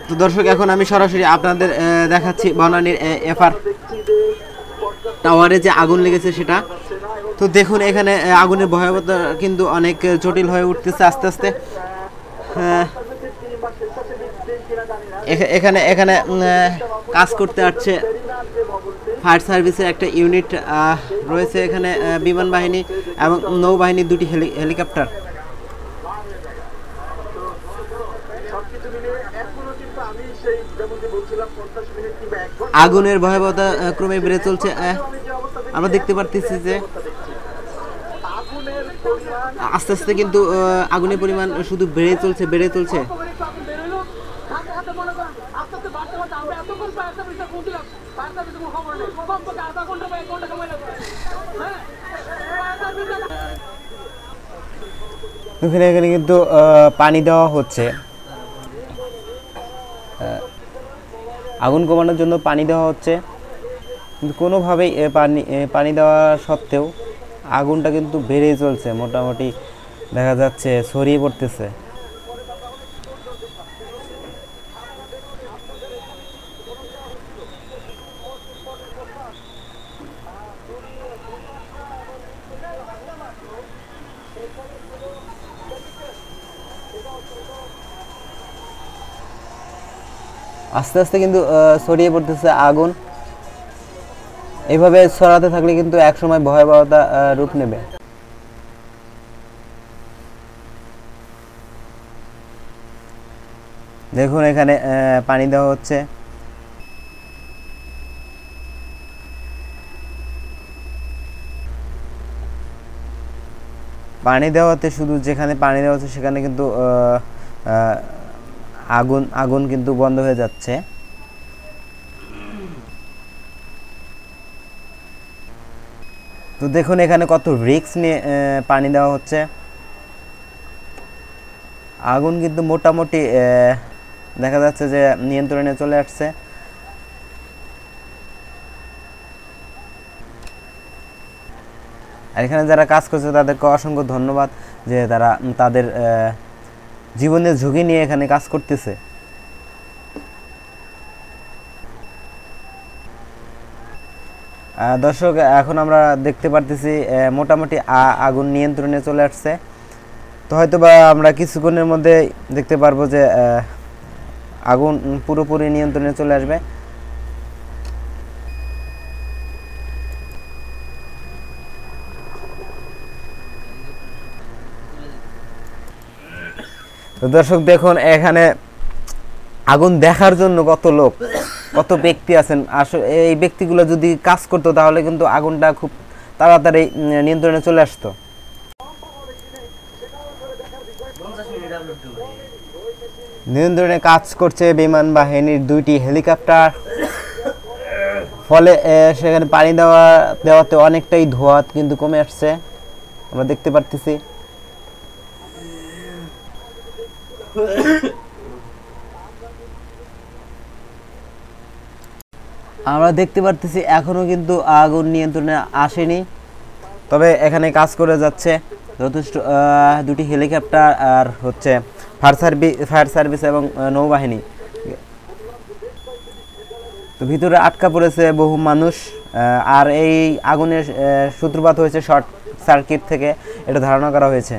তো দর্শক এখন আমি সরাসরি আপনাদের দেখাচ্ছি বনানীর এফআর টাওয়ারে যে আগুন লেগেছে সেটা। তো দেখুন এখানে আগুনের ভয়াবহতা কিন্তু অনেক জটিল হয়ে উঠতেছে আস্তে আস্তে। এখানে এখানে কাজ করতে আসছে ফায়ার সার্ভিসের একটা ইউনিট রয়েছে এখানে, বিমান বাহিনী এবং নৌবাহিনীর দুটি হেলিকপ্টার। আগুনের ভয়াবহতা ক্রমে বেড়ে চলছে। আমরা দেখতে পারতেছি যে আস্তে আস্তে কিন্তু আগুনের পরিমাণ শুধু বেড়ে চলছে। এখানে কিন্তু পানি দেওয়া হচ্ছে, আগুন কমানোর জন্য পানি দেওয়া হচ্ছে, কিন্তু কোনোভাবেই পানি দেওয়া সত্ত্বেও আগুনটা কিন্তু বেড়েই চলছে, মোটামুটি দেখা যাচ্ছে ছড়িয়ে পড়তেছে। আস্তে আস্তে কিন্তু ছড়িয়ে পড়তেছে আগুন। এইভাবে ছড়াতে থাকলে কিন্তু একসময় ভয়াবহতা রূপ নেবে। দেখুন এখানে পানি দেওয়া হচ্ছে, পানি দেওয়াতে শুধু যেখানে পানি দেওয়া হচ্ছে সেখানে কিন্তু আগুন কিন্তু বন্ধ হয়ে যাচ্ছে। তো দেখুন এখানে কত রিস্ক নিয়ে পানি দেওয়া হচ্ছে। আগুন কিন্তু মোটামুটি দেখা যাচ্ছে যে নিয়ন্ত্রণে চলে আসছে। আর এখানে যারা কাজ করছে তাদেরকে অসংখ্য ধন্যবাদ যে তারা তাদের জীবনের ঝুঁকি নিয়ে এখানে কাজ করতেছে। দর্শক এখন আমরা দেখতে পারতেছি মোটামুটি আগুন নিয়ন্ত্রণে চলে আসছে। তো হয়তো বা আমরা কিছুক্ষণের মধ্যে দেখতে পারবো যে আগুন পুরোপুরি নিয়ন্ত্রণে চলে আসবে। তো দর্শক দেখুন এখানে আগুন দেখার জন্য কত ব্যক্তি আছেন। আসলে এই ব্যক্তিগুলো যদি কাজ করতো তাহলে কিন্তু আগুনটা খুব তাড়াতাড়ি নিয়ন্ত্রণে চলে আসতো। নিয়ন্ত্রণে কাজ করছে বিমান বাহিনীর দুইটি হেলিকপ্টার, ফলে সেখানে পানি দেওয়াতে অনেকটাই ধোঁয়া কিন্তু কমে আসছে, আমরা দেখতে পারতেছি। আমরা দেখতে পারতেছি এখনো কিন্তু আগুন নিয়ন্ত্রণে আসেনি, তবে এখানে কাজ করে যাচ্ছে যথেষ্ট দুটি হেলিকপ্টার আর হচ্ছে ফায়ার সার্ভিস এবং নৌবাহিনী। তো ভিতরে আটকা পড়েছে বহু মানুষ। আর এই আগুনের সূত্রপাত হয়েছে শর্ট সার্কিট থেকে, এটা ধারণা করা হয়েছে।